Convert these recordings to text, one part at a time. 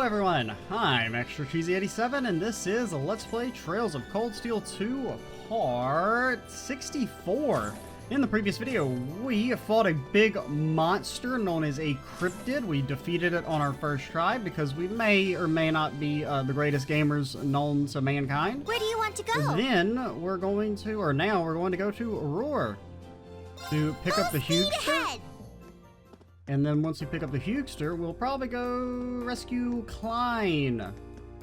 everyone, I'm Extra Cheesy 87 and this is Let's Play Trails of Cold Steel 2 Part 64. In the previous video, we fought a big monster known as a cryptid. We defeated it on our first try because we may or may not be the greatest gamers known to mankind. Where do you want to go? Then we're going to, or now we're going to go to Roar to pick up the Hugester. And then once we pick up the Hugester, we'll probably go rescue Klein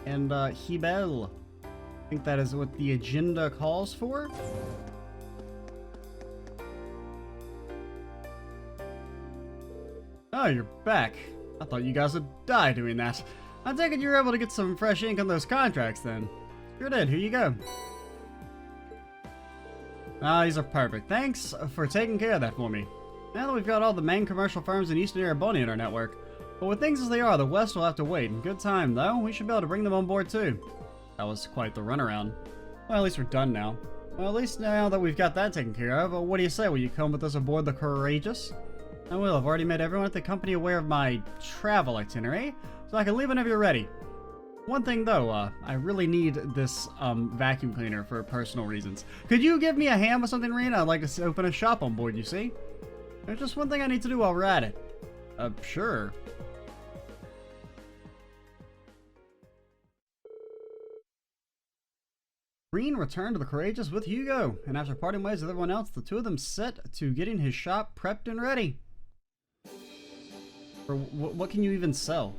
and Hebel. I think that is what the agenda calls for. Oh, you're back. I thought you guys would die doing that. I take it you were able to get some fresh ink on those contracts then. Sure did. Here you go. Ah, these are perfect. Thanks for taking care of that for me. Now that we've got all the main commercial firms in Eastern Erebony in our network. But with things as they are, the West will have to wait. Good time, though. We should be able to bring them on board, too. That was quite the runaround. Well, at least we're done now. Well, at least now that we've got that taken care of, what do you say? Will you come with us aboard the Courageous? I will. I've already made everyone at the company aware of my travel itinerary, so I can leave whenever you're ready. One thing, though, I really need this vacuum cleaner for personal reasons. Could you give me a hand with something, Rena? I'd like to open a shop on board, you see? There's just one thing I need to do while we're at it. Sure. Green returned to the Courageous with Hugo, and after parting ways with everyone else, the two of them set to getting his shop prepped and ready. For what can you even sell?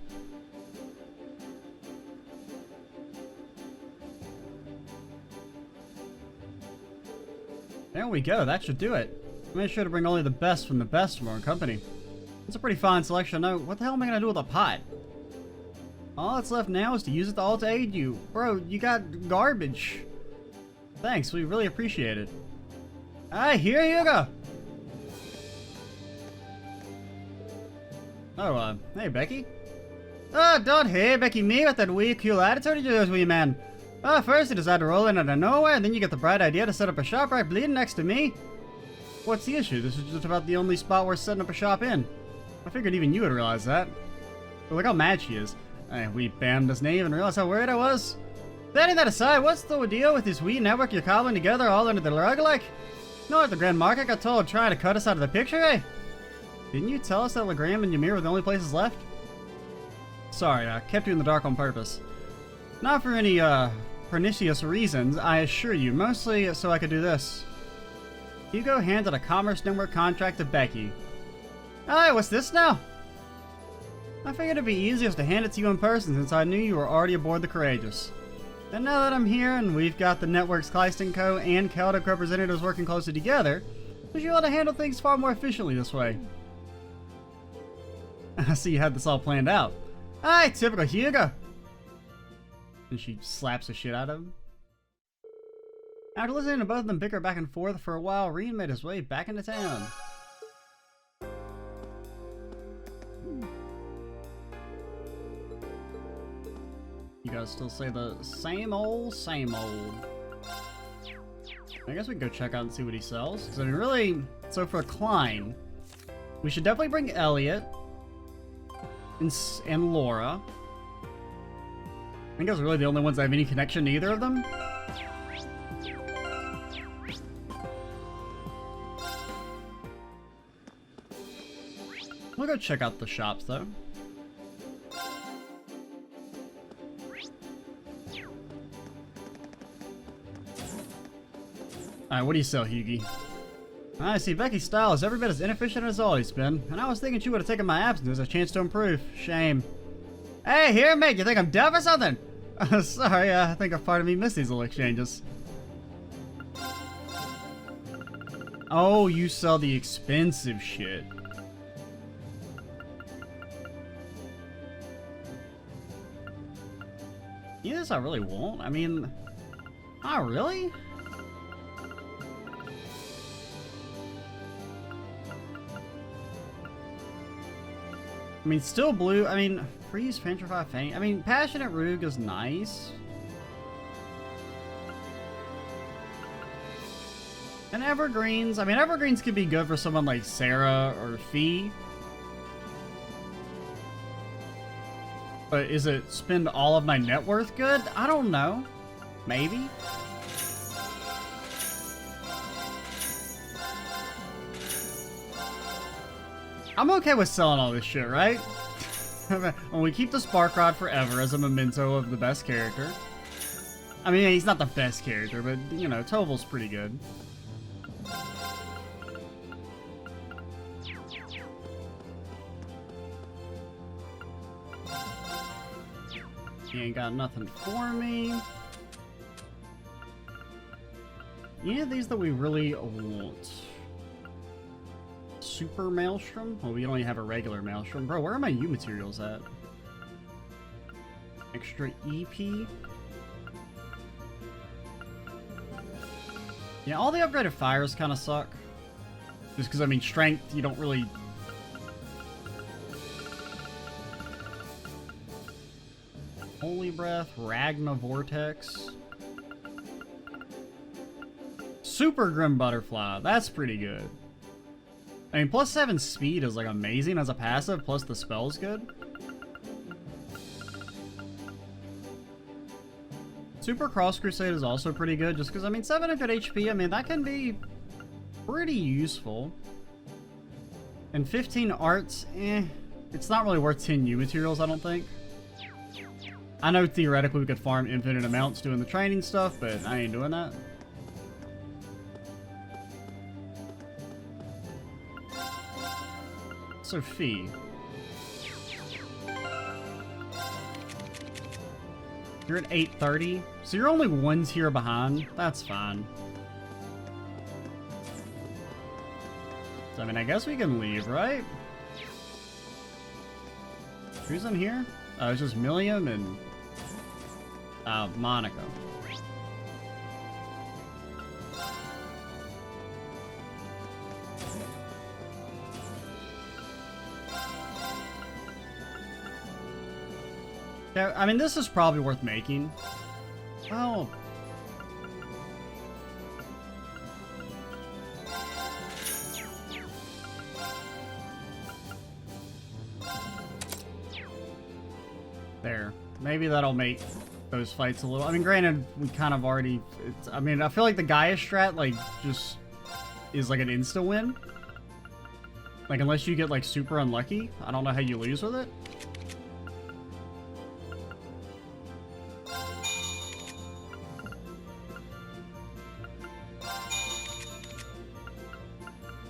There we go, that should do it. I made sure to bring only the best from the best from our company. It's a pretty fine selection. Now, what the hell am I gonna do with a pot? All that's left now is to use it all to aid you. Bro, you got garbage. Thanks, we really appreciate it. Ah, here you go. Oh, hey, Becky. Oh, don't hey, Becky me with that weak, cool attitude of yours, wee man. Oh, first you decide to roll in out of nowhere, and then you get the bright idea to set up a shop right bleeding next to me. What's the issue? This is just about the only spot we're setting up a shop in. I figured even you would realize that. But look how mad she is. We bammed his name and realized how worried I was. Setting that aside, what's the deal with this wee network you're cobbling together all under the rug like? No, at the Grand Market got told trying to cut us out of the picture, eh? Didn't you tell us that Legram and Ymir were the only places left? Sorry, I kept you in the dark on purpose. Not for any, pernicious reasons, I assure you. Mostly so I could do this. Hugo handed a Commerce Network contract to Becky. Hey, what's this now? I figured it'd be easiest to hand it to you in person since I knew you were already aboard the Courageous. And now that I'm here and we've got the network's Klein Co. and Celtic representatives working closely together, we should be able to handle things far more efficiently this way. I see you had this all planned out. Hey, typical Hugo! And she slaps the shit out of him. After listening to both of them bicker back and forth for a while, Reen made his way back into town. You guys still say the same old, same old. I guess we can go check out and see what he sells. Because I mean, really, so for Klein, we should definitely bring Elliot and Laura. I think those are really the only ones that have any connection to either of them. We'll go check out the shops, though. Alright, what do you sell, Hughie? I see Becky's style is every bit as inefficient as always been, and I was thinking she would have taken my absence as a chance to improve. Shame. Hey, here, mate, you think I'm deaf or something? Sorry, I think a part of me missed these little exchanges. Oh, you sell the expensive shit. Yeah, this I really won't. I mean, not really? I mean, still blue. I mean, freeze, petrify, faint. I mean, passionate rogue is nice. And evergreens. I mean, evergreens could be good for someone like Sarah or Fee. But is it spend all of my net worth good? I don't know. Maybe. I'm okay with selling all this shit, right? And we keep the Spark Rod forever as a memento of the best character. I mean, he's not the best character, but, you know, Toval's pretty good. He ain't got nothing for me. Any of these that we really want? Super Maelstrom? Well, we only have a regular Maelstrom. Bro, where are my U materials at? Extra EP? Yeah, all the upgraded fires kind of suck. Just because, I mean, strength, you don't really... Holy Breath, Ragna Vortex. Super Grim Butterfly, that's pretty good. I mean, plus 7 speed is like amazing as a passive, plus the spell's good. Super Cross Crusade is also pretty good, just because, I mean, 700 HP, I mean, that can be pretty useful. And 15 arts, it's not really worth 10 U materials, I don't think. I know theoretically we could farm infinite amounts doing the training stuff, but I ain't doing that. Sophie. You're at 830, so you're only 1 tier behind. That's fine. So, I mean, I guess we can leave, right? Who's in here? Oh, it's just Milliam and Monica. Yeah, I mean, this is probably worth making. Oh. There. Maybe that'll make those fights a little... I mean, granted, we kind of already... I mean, I feel like the Gaia strat, like, just is like an insta-win. Like, unless you get, like, super unlucky. I don't know how you lose with it.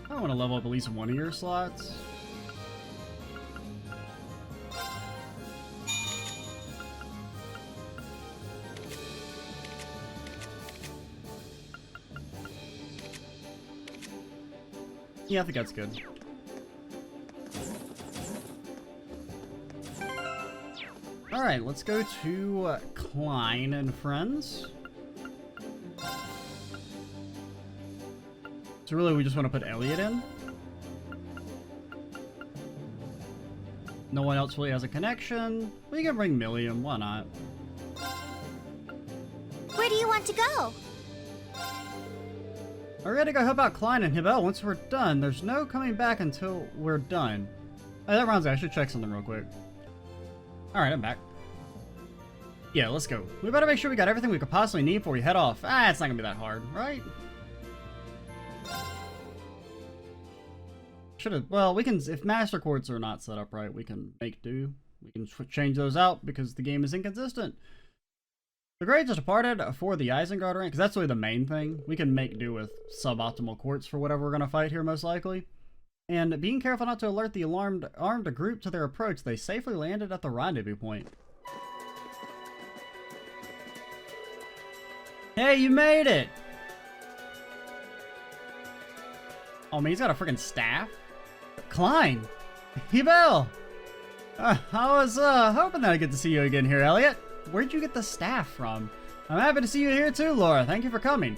I want to level up at least one of your slots. Yeah, I think that's good. Alright, let's go to Klein and friends. So really, we just want to put Elliot in. No one else really has a connection. We can bring Milliam, why not? Where do you want to go? We're gonna go help out Klein and Hibel. Once we're done, there's no coming back until we're done. Oh, that reminds me, I should check something real quick. Alright, I'm back. Yeah, let's go. We better make sure we got everything we could possibly need before we head off. Ah, it's not gonna be that hard, right? Should've, well, we can, if master quartz are not set up right, we can make do. We can change those out because the game is inconsistent. The grades are departed for the Isengard rank, because that's really the main thing. We can make do with suboptimal quartz for whatever we're going to fight here, most likely. And being careful not to alert the armed group to their approach, they safely landed at the rendezvous point. Hey, you made it! Oh man, he's got a freaking staff. Klein! Hibel! I was hoping that I'd get to see you again here, Elliot. Where'd you get the staff from? I'm happy to see you here too, Laura. Thank you for coming.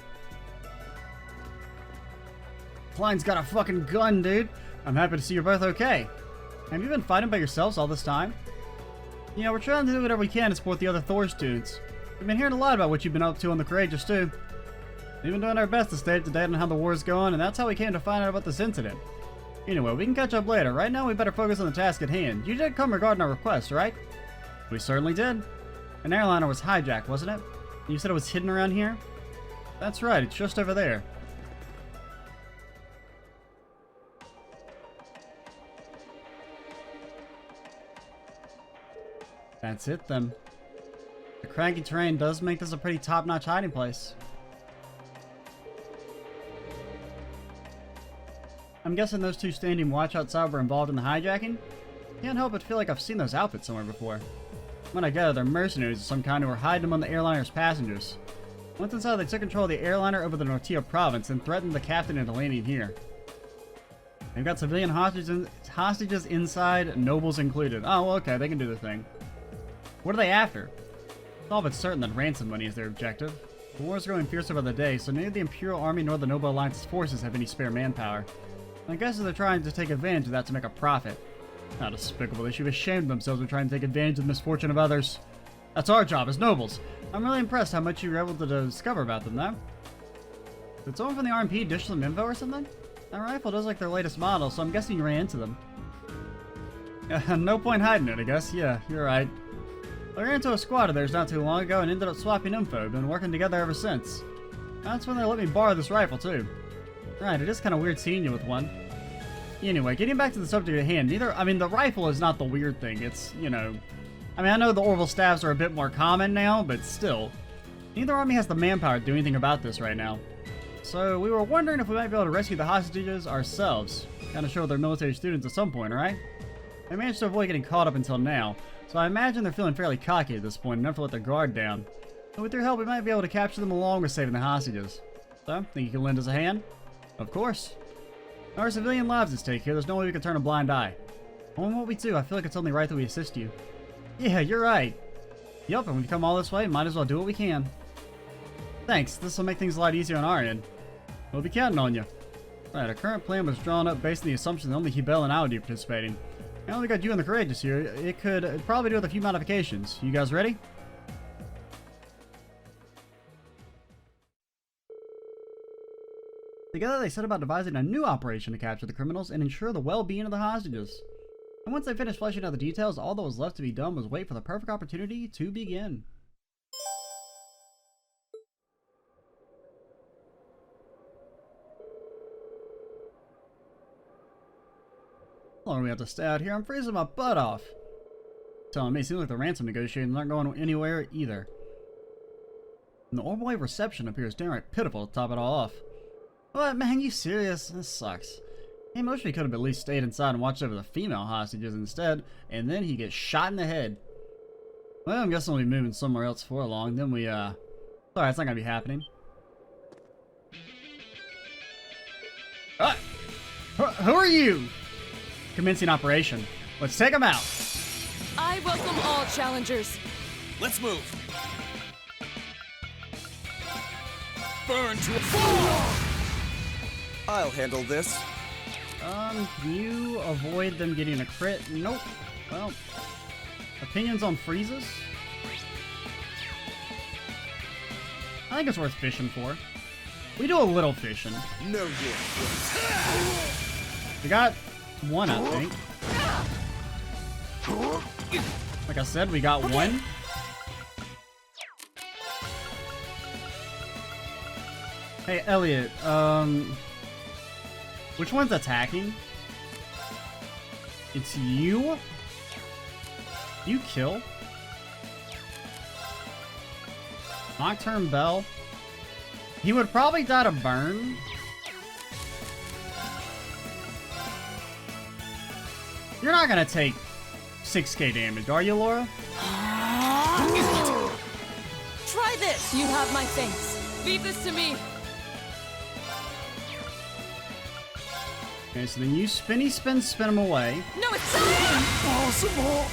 Klein's got a fucking gun, dude. I'm happy to see you're both okay. Have you been fighting by yourselves all this time? You know, we're trying to do whatever we can to support the other Thors students. We've been hearing a lot about what you've been up to on the Courageous too. We've been doing our best to stay up to date on how the war's going, and that's how we came to find out about this incident. Anyway, we can catch up later. Right now, we better focus on the task at hand. You did come regarding our request, right? We certainly did. An airliner was hijacked, wasn't it? You said it was hidden around here? That's right, it's just over there. That's it then. The craggy terrain does make this a pretty top-notch hiding place. I'm guessing those two standing watch outside were involved in the hijacking? Can't help but feel like I've seen those outfits somewhere before. When I gather, they're mercenaries of some kind who were hiding among the airliner's passengers. Once inside, they took control of the airliner over the Nortia province and threatened the captain into landing here. They've got civilian hostages inside, nobles included. Oh, well, okay, they can do their thing. What are they after? It's all but certain that ransom money is their objective. The war is growing fiercer by the day, so neither the Imperial Army nor the Noble Alliance's forces have any spare manpower. I guess they're trying to take advantage of that to make a profit. How despicable. They should be ashamed of themselves for trying to take advantage of the misfortune of others. That's our job as nobles. I'm really impressed how much you were able to discover about them, though. Did someone from the RMP dish some info or something? That rifle does like their latest model, so I'm guessing you ran into them. No point hiding it, I guess. Yeah, you're right. I ran into a squad of theirs not too long ago and ended up swapping info. Been working together ever since. That's when they let me borrow this rifle, too. Right, it is kind of weird seeing you with one. Anyway, getting back to the subject at hand, the rifle is not the weird thing. It's, you know... I know the Orville staffs are a bit more common now, but still. Neither army has the manpower to do anything about this right now. So, we were wondering if we might be able to rescue the hostages ourselves. Kind of show their military students at some point, right? They managed to avoid getting caught up until now, so I imagine they're feeling fairly cocky at this point, enough to let their guard down. But with your help, we might be able to capture them along with saving the hostages. So, think you can lend us a hand? Of course. Our civilian lives at stake here, there's no way we can turn a blind eye. Knowing what we do, I feel like it's only right that we assist you. Yeah, you're right. Yup, and we've come all this way, might as well do what we can. Thanks, this will make things a lot easier on our end. We'll be counting on you. Right, our current plan was drawn up based on the assumption that only Hebel and I would be participating. I only got you and the Courageous here. It'd probably do with a few modifications. You guys ready? Together they set about devising a new operation to capture the criminals and ensure the well-being of the hostages. And once they finished fleshing out the details, all that was left to be done was wait for the perfect opportunity to begin. How long do we have to stay out here? I'm freezing my butt off. Telling me, it seems like the ransom negotiations aren't going anywhere either. And the Orbital Wave reception appears downright pitiful to top it all off. What, man, you serious? This sucks. He emotionally could have at least stayed inside and watched over the female hostages instead, and then he gets shot in the head. Well, I'm guessing we'll be moving somewhere else for long, then we, Sorry, it's not gonna be happening. Who are you? Commencing operation. Let's take them out. I welcome all challengers. Let's move. Burn to a fall! I'll handle this. Can you avoid them getting a crit? Nope. Well, opinions on freezes? I think it's worth fishing for. We do a little fishing. No good. We got one, I think. Like I said, we got one. Hey, Elliot, which one's attacking? It's you? You kill? Nocturne Bell? He would probably die to burn. You're not gonna take 6k damage, are you, Laura? Try this! You have my thanks. Leave this to me. Okay, so then you spin him away. No, it's not Impossible!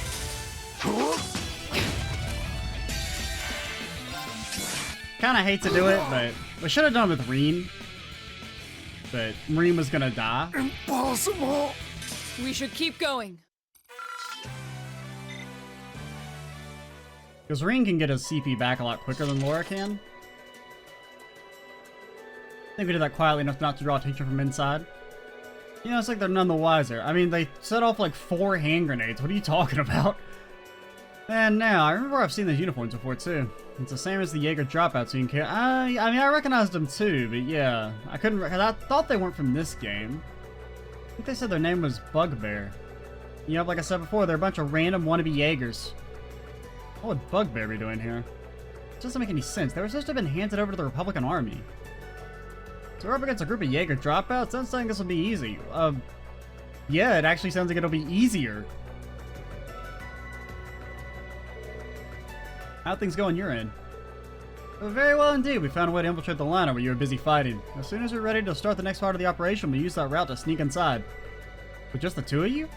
Kinda hate to do it, but we should have done it with Reen. But Reen was gonna die. Impossible! We should keep going. Because Reen can get his CP back a lot quicker than Laura can. I think we did that quietly enough not to draw attention from inside. You know, it's like they're none the wiser. I mean, they set off like 4 hand grenades. What are you talking about? And now, I remember I've seen those uniforms before too. It's the same as the Jaeger dropout, so you can I mean, I recognized them too, but yeah. I couldn't, cause I thought they weren't from this game. I think they said their name was Bugbear. You know, like I said before, they're a bunch of random wannabe Jaegers. What would Bugbear be doing here? It doesn't make any sense. They were supposed to have been handed over to the Republican Army. So we're up against a group of Jaeger dropouts? Sounds like this will be easy. Yeah, it actually sounds like it'll be easier. How things go on your end? Well, very well indeed. We found a way to infiltrate the liner where you were busy fighting. As soon as we're ready to start the next part of the operation, we'll use that route to sneak inside. With just the two of you?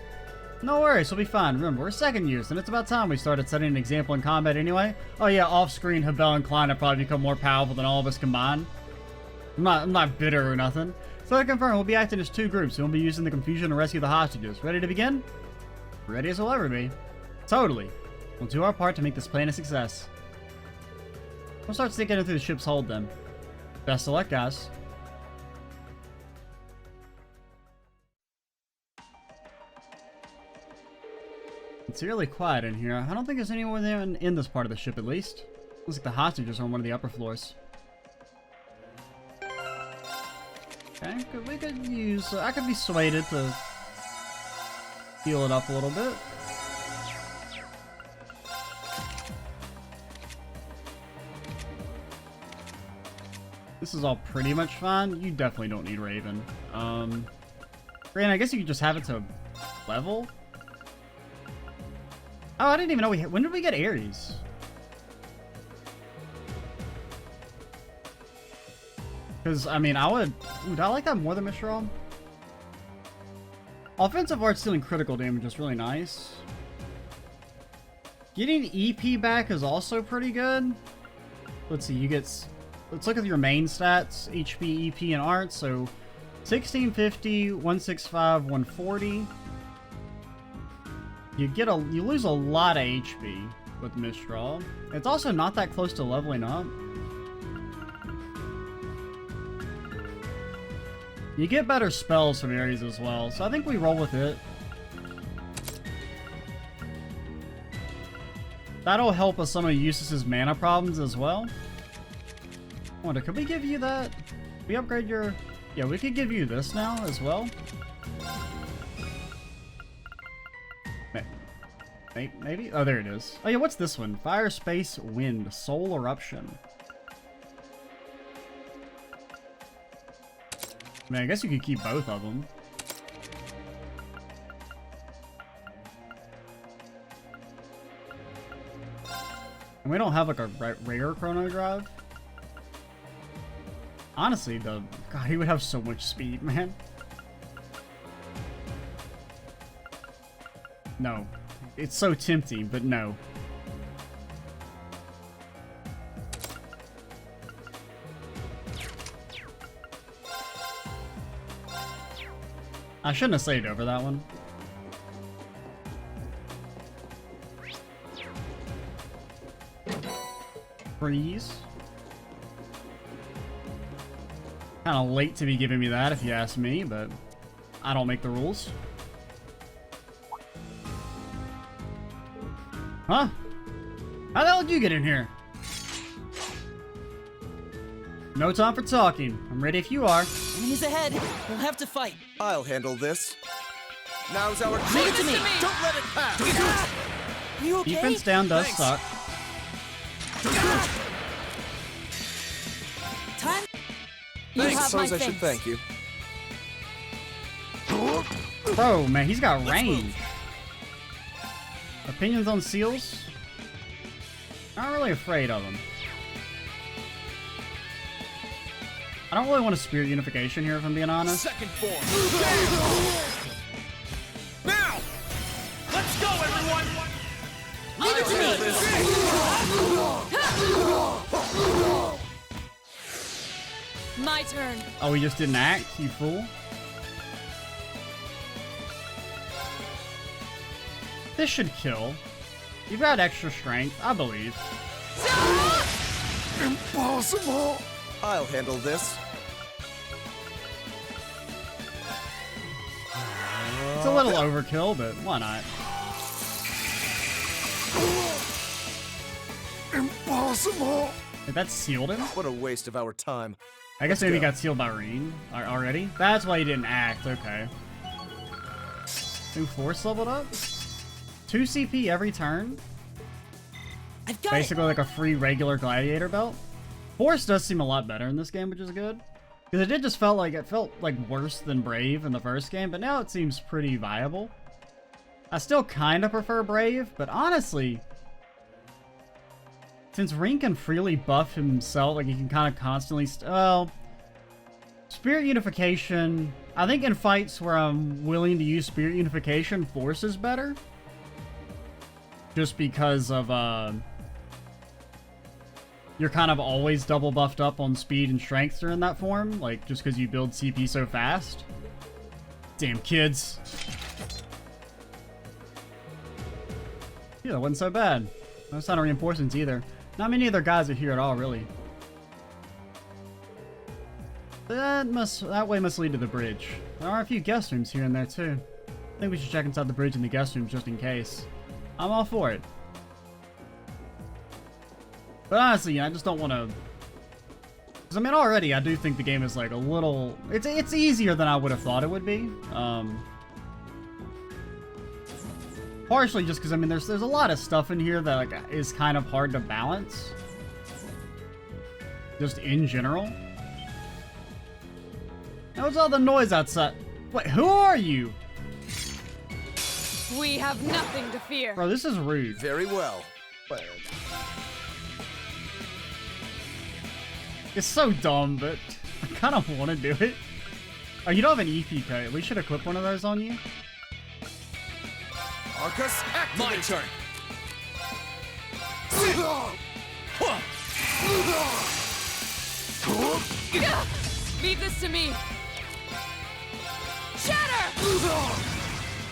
No worries, we'll be fine. Remember, we're second years, and it's about time we started setting an example in combat anyway. Oh yeah, off-screen, Habel and Klein have probably become more powerful than all of us combined. I'm not bitter or nothing. So to confirm, we'll be acting as two groups, and we'll be using the confusion to rescue the hostages. Ready to begin? Ready as we'll ever be. Totally. We'll do our part to make this plan a success. We'll start sneaking in through the ship's hold then. Best of luck, guys. It's really quiet in here. I don't think there's anyone there in this part of the ship, at least. Looks like the hostages are on one of the upper floors. Okay, we could use... I could be swayed to heal it up a little bit. This is all pretty much fine. You definitely don't need Raven. Grant, I guess you could just have it to level? Oh, I didn't even know when did we get Ares? Because, I mean, would I like that more than Mistral? Offensive art stealing critical damage is really nice. Getting EP back is also pretty good. Let's see, you get... Let's look at your main stats, HP, EP, and art. So, 1650, 165, 140. You lose a lot of HP with Mistral. It's also not that close to leveling up. You get better spells from Ares as well, so I think we roll with it. That'll help with some of Eustace's mana problems as well. I wonder, could we give you that? We upgrade your... Yeah, we could give you this now as well. Maybe? Oh, there it is. Oh yeah, what's this one? Fire, Space, Wind, Soul Eruption. I mean, I guess you could keep both of them. And we don't have like a rare chrono drive. Honestly, God, he would have so much speed, man. No. It's so tempting, but no. I shouldn't have saved over that one. Freeze. Kinda late to be giving me that if you ask me, but I don't make the rules. Huh? How the hell did you get in here? No time for talking. I'm ready if you are. Enemies ahead. We'll have to fight. I'll handle this. Now's our Leave it to me. Don't let it pass. Are you okay? Defense down does suck. Time. You Thanks. have Suppose my I should thanks. thank you. Bro, man, he's got range. Opinions on seals? Not really afraid of them. I don't really want to spirit unification here, if I'm being honest. Second form. Now! Let's go, everyone! Leave it to me. My turn. Oh, he just didn't act, you fool. This should kill. You've got extra strength, I believe. Impossible! I'll handle this. It's a little overkill, but why not? Impossible! Did that sealed him? What a waste of our time. I guess maybe he go. got sealed by Reen already. That's why he didn't act. Okay. New force leveled up. 2 CP every turn. I've got Basically like a free regular gladiator belt. Force does seem a lot better in this game, which is good. Because it did just felt like worse than Brave in the first game, but now it seems pretty viable. I still kind of prefer Brave, but honestly, since Reen can freely buff himself, like he can kind of constantly, well, Spirit Unification, I think in fights where I'm willing to use Spirit Unification, Force is better. Just because of, you're kind of always double buffed up on speed and strength during that form, like just because you build CP so fast. Damn kids. Yeah, that wasn't so bad. No sign of reinforcements either. Not many other guys are here at all, really. That way must lead to the bridge. There are a few guest rooms here and there too. I think we should check inside the bridge and the guest rooms just in case. I'm all for it. But honestly, I just don't want to... Because, I mean, already, I do think the game is, like, a little... It's easier than I would have thought it would be. Partially just because, I mean, there's a lot of stuff in here that, like, is kind of hard to balance. Just in general. What's all the noise outside? Wait, who are you? We have nothing to fear. Bro, this is rude. Very well. It's so dumb, but I kind of want to do it. Oh, you don't have an EPK. We should equip one of those on you. Arcus, activate! My turn. Leave this to me. Shatter!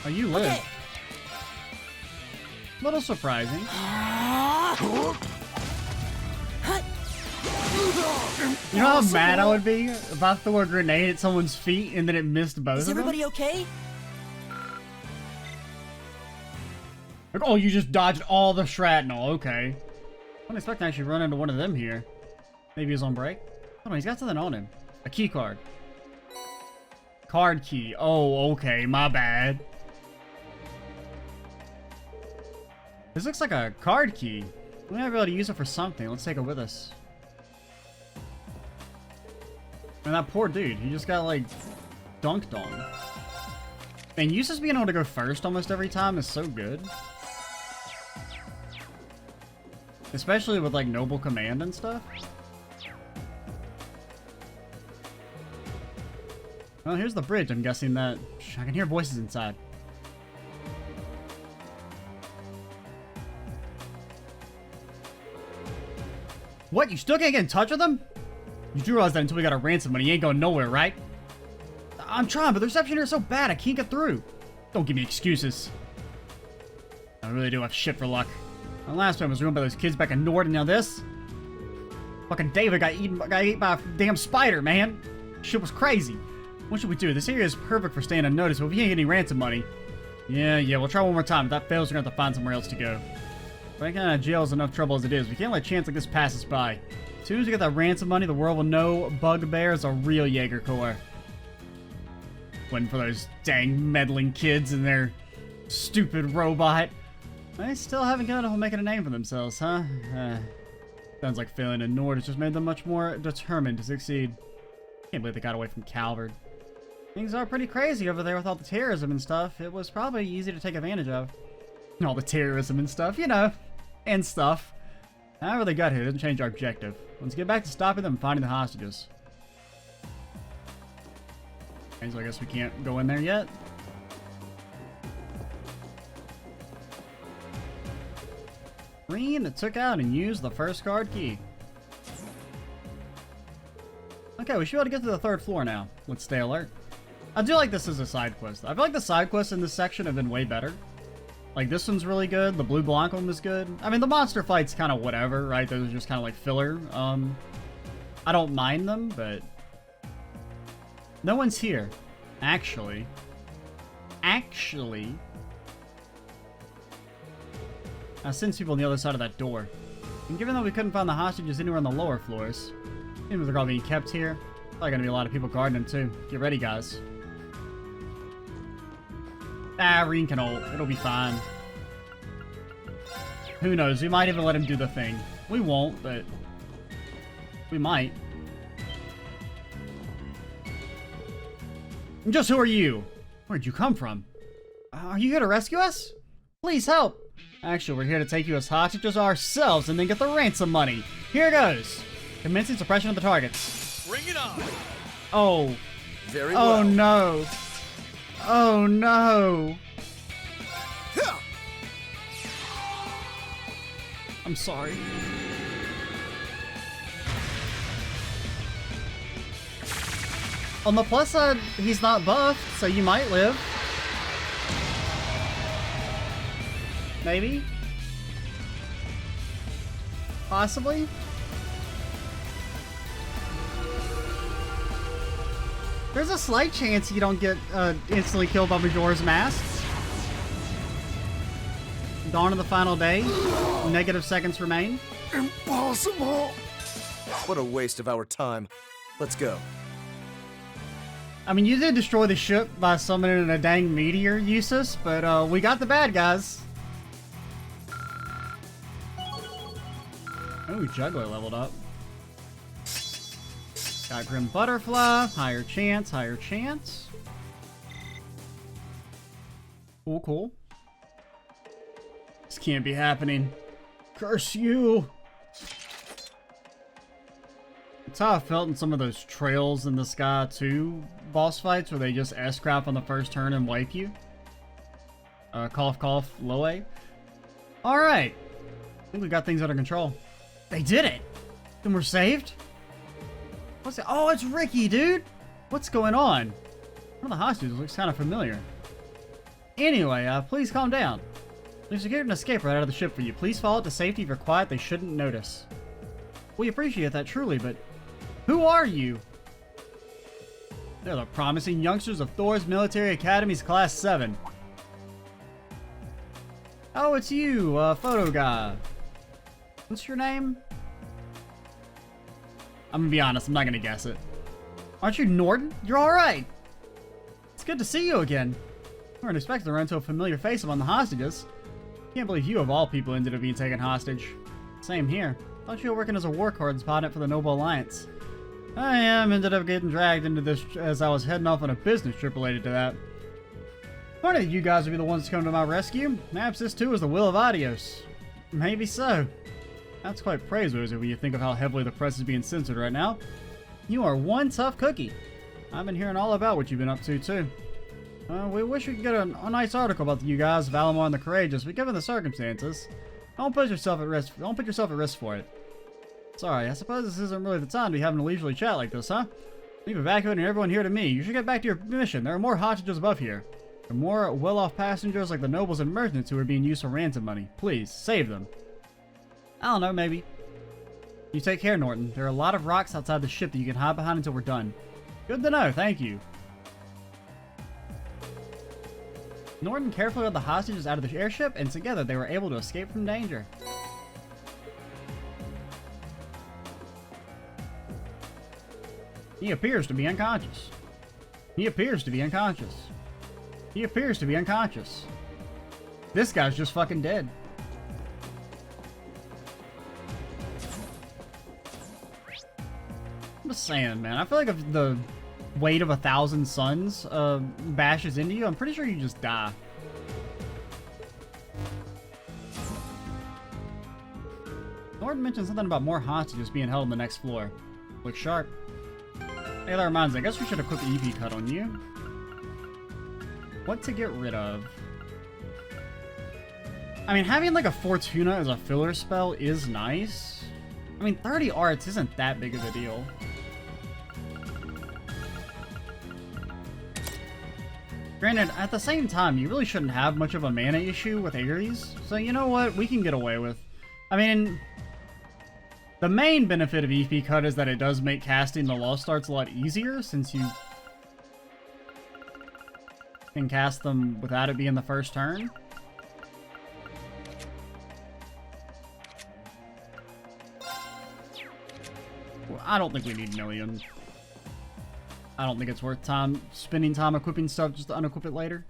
Oh, you live. Okay. Little surprising. You know how mad I would be if I threw a grenade at someone's feet and then it missed both Is of them? everybody okay? Like, oh, you just dodged all the shrapnel. Okay. I wasn't expecting to actually run into one of them here. Maybe he's on break. Hold on, he's got something on him. A key card. Card key. Oh, okay, my bad. This looks like a card key. We might be able to use it for something. Let's take it with us. And that poor dude, he just got, like, dunked on. And Eustace being able to go first almost every time is so good. Especially with, like, Noble Command and stuff. Well, here's the bridge. I'm guessing that... I can hear voices inside. What? You still can't get in touch with them? You do realize that until we got a ransom money, you ain't going nowhere, right? I'm trying, but the reception here is so bad, I can't get through. Don't give me excuses. I really do have shit for luck. My last one was ruined by those kids back in Nord, and now this? Fucking David got eaten by a damn spider, man. Shit was crazy. What should we do? This area is perfect for staying unnoticed, but we can't get any ransom money. Yeah, we'll try one more time. If that fails, we're gonna have to find somewhere else to go. Breaking out of jail is enough trouble as it is. We can't let a chance like this pass us by. As soon as we get that ransom money, the world will know Bugbear is a real Jaeger Corps. Waiting for those dang meddling kids and their stupid robot. They still haven't got to making a name for themselves, huh? Sounds like failing in Nord has just made them much more determined to succeed. Can't believe they got away from Calvard. Things are pretty crazy over there with all the terrorism and stuff. It was probably easy to take advantage of. All the terrorism and stuff, you know. And stuff. However they got here doesn't change our objective. Let's get back to stopping them and finding the hostages. Okay, so I guess we can't go in there yet. Green took out and used the first card key. Okay, we should be able to get to the 3rd floor now. Let's stay alert. I do like this as a side quest. I feel like the side quests in this section have been way better. Like, this one's really good. The Blue Blanc one was good. I mean, the monster fight's kind of whatever, right? Those are just kind of like filler. I don't mind them, but... No one's here. Actually. I sense people on the other side of that door. And given that we couldn't find the hostages anywhere on the lower floors, seems they're all being kept here. Probably gonna be a lot of people guarding them too. Get ready, guys. Ah, Reen can ult. It'll be fine. Who knows? We might even let him do the thing. We won't, but we might. And just who are you? Where'd you come from? Are you here to rescue us? Please help. Actually, we're here to take you as hostages ourselves and then get the ransom money. Here goes. Commencing suppression of the targets. Bring it on. Oh. Very well. Oh no. Oh no. I'm sorry. On the plus side, he's not buffed, so you might live. Maybe? Possibly? There's a slight chance you don't get instantly killed by Majora's Mask. Dawn of the final day. Negative seconds remain. Impossible. What a waste of our time. Let's go. I mean, you did destroy the ship by summoning a dang meteor, Usus, but we got the bad guys. Oh, Juggler leveled up. Got Grim Butterfly, higher chance, higher chance. Cool, cool. This can't be happening. Curse you! That's how I felt in some of those Trails in the Sky 2 boss fights where they just S-crap on the first turn and wipe you. Cough, cough, low A. Alright. I think we got things under control. They did it! Then we're saved? What's it? Oh, it's Ricky, dude! What's going on? One of the hostages looks kind of familiar. Anyway, please calm down. We've secured an escape right out of the ship for you. Please follow it to safety. If you're quiet, they shouldn't notice. We appreciate that truly, but who are you? They're the promising youngsters of Thors Military Academy's Class 7. Oh, it's you, photo guy. What's your name? I'm gonna be honest, I'm not gonna guess it. Aren't you Norton? You're alright! It's good to see you again. We weren't expecting to run into a familiar face among the hostages. Can't believe you of all people ended up being taken hostage. Same here. Thought you were working as a war correspondent for the Noble Alliance. I ended up getting dragged into this as I was heading off on a business trip related to that. Funny that you guys would be the ones to come to my rescue. Perhaps this too is the will of Adios. Maybe so. That's quite praiseworthy when you think of how heavily the press is being censored right now. You are one tough cookie. I've been hearing all about what you've been up to too. We wish we could get a nice article about you guys, Valimar and the Courageous, but given the circumstances, don't put yourself at risk. Don't put yourself at risk for it. Sorry, I suppose this isn't really the time to be having a leisurely chat like this, huh? Leave evacuating everyone here to me. You should get back to your mission. There are more hostages above here. There are more well-off passengers like the nobles and merchants who are being used for ransom money. Please, save them. I don't know, maybe. You take care, Norton. There are a lot of rocks outside the ship that you can hide behind until we're done. Good to know, thank you. Norton carefully led the hostages out of the airship, and together they were able to escape from danger. He appears to be unconscious. He appears to be unconscious. He appears to be unconscious. This guy's just fucking dead. I'm just saying, man. I feel like if the weight of 1,000 suns bashes into you, I'm pretty sure you just die. Norton mentioned something about more hostages being held on the next floor. Look sharp. Hey, that reminds me. I guess we should equip the EP cut on you. What to get rid of? I mean, having like a Fortuna as a filler spell is nice. I mean, 30 arts isn't that big of a deal. Granted, at the same time, you really shouldn't have much of a mana issue with Ares. So you know what? We can get away with. I mean, the main benefit of EP Cut is that it does make casting the Lost Arts a lot easier, since you can cast them without it being the first turn. Well, I don't think we need millions. I don't think it's worth spending time equipping stuff just to unequip it later.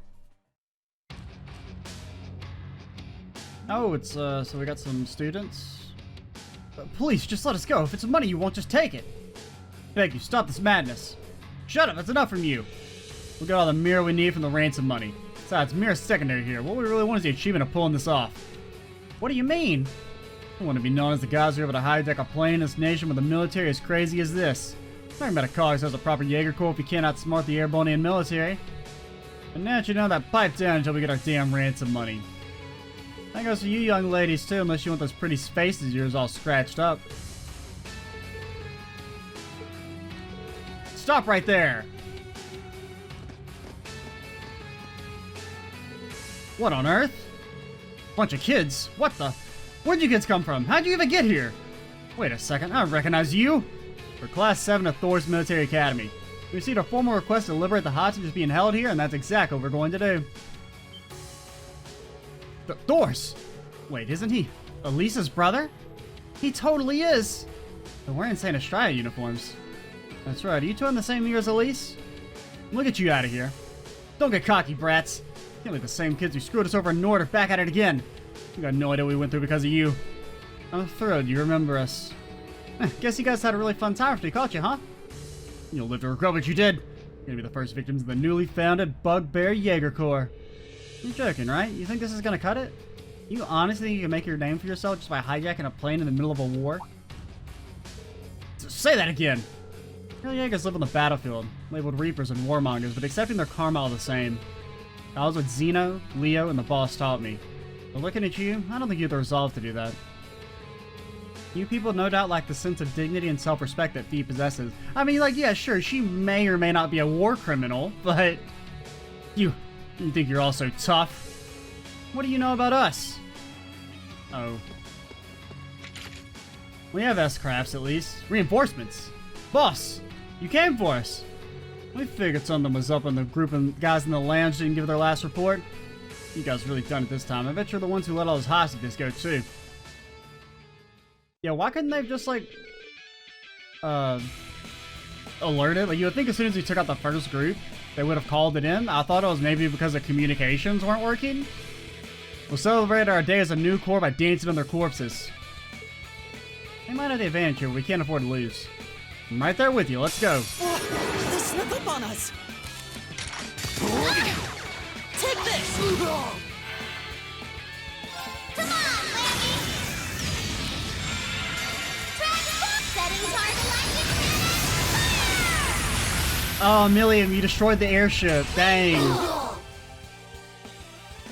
Oh, it's, so we got some students. Please, just let us go. If it's money you want, just take it. Beg you, stop this madness. Shut up, that's enough from you. We got all the mirror we need from the ransom money. Besides, mirror's secondary here. What we really want is the achievement of pulling this off. What do you mean? I want to be known as the guys who are able to hijack a plane in this nation with a military as crazy as this. I'm talking about a car that has a proper Jaeger corps if you can't outsmart the airborne and military. And now that you know that, pipe down until we get our damn ransom money. That goes for you young ladies too, unless you want those pretty faces of yours all scratched up. Stop right there! What on earth? Bunch of kids? What the? Where'd you kids come from? How'd you even get here? Wait a second, I don't recognize you! We're Class 7 of Thors Military Academy. We received a formal request to liberate the hostages being held here, and that's exactly what we're going to do. Thors! Wait, isn't he Elisa's brother? He totally is! They're wearing Santa Straya uniforms. That's right, are you two in the same year as Elise? Look at you out of here. Don't get cocky, brats. Can't let the same kids who screwed us over in Nord are back at it again. We got no idea what we went through because of you. I'm thrilled you remember us. Guess you guys had a really fun time after we caught you, huh? You'll live to regret what you did. You're gonna be the first victims of the newly founded Bugbear Jaeger Corps. You're joking, right? You think this is gonna cut it? You honestly think you can make your name for yourself just by hijacking a plane in the middle of a war? Say that again! Real Jaegers live on the battlefield, labeled Reapers and Warmongers, but accepting their karma all the same. I was with Zeno, Leo, and the boss taught me. But looking at you, I don't think you have the resolve to do that. You people no doubt lack the sense of dignity and self-respect that Fee possesses. I mean, like, yeah, sure, she may or may not be a war criminal, but... You think you're all so tough? What do you know about us? Oh. We have S-crafts, at least. Reinforcements. Boss, you came for us. We figured something was up when the group of guys in the lounge didn't give their last report. You guys really done it this time. I bet you're the ones who let all those hostages go, too. Yeah, why couldn't they have just, like, alerted? Like, you would think as soon as we took out the first group, they would have called it in. I thought it was maybe because the communications weren't working. We'll celebrate our day as a new corps by dancing on their corpses. They might have the advantage here, but we can't afford to lose. I'm right there with you, let's go. Oh, they snuck up on us! Take this! Come on, Lammy! Setting target lightning! Oh, Milliam, you destroyed the airship. Dang.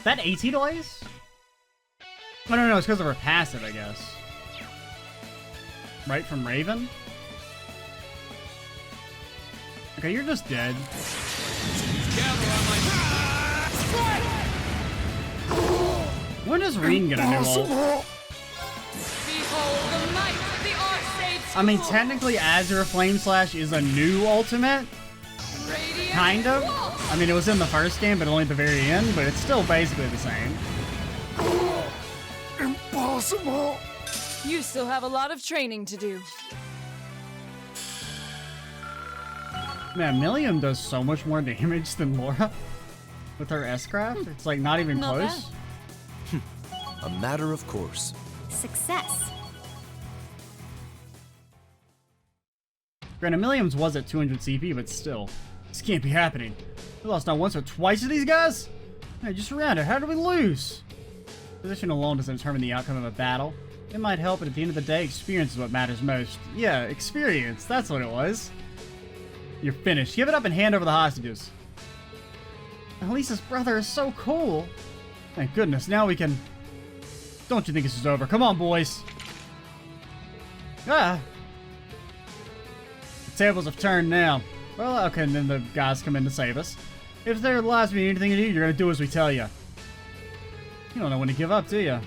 That AT delays? Oh, no, it's because of her passive, I guess. Right from Raven? Okay, you're just dead. When does Reen get a new ult? Behold the might of the Archsage's I mean, sword. technically, Azure Flame Slash is a new ultimate. Radiant Kind of. walls. I mean, it was in the first game, but only at the very end, but it's still basically the same. Impossible! You still have a lot of training to do. Man, Milliam does so much more damage than Laura with her S-Craft. It's like not even Not close. A matter of course. Success. Granted, Milliam's was at 200 CP, but still. This can't be happening. We lost not once but twice to these guys? Hey, just around it. How did we lose? Position alone doesn't determine the outcome of a battle. It might help, but at the end of the day, experience is what matters most. Yeah, experience. That's what it was. You're finished. Give it up and hand over the hostages. Elisa's brother is so cool. Thank goodness. Now we can... Don't you think this is over? Come on, boys. Ah! The tables have turned now. Well, okay, and then the guys come in to save us. If their lives mean anything to you, you're gonna do as we tell you. You don't know when to give up, do you?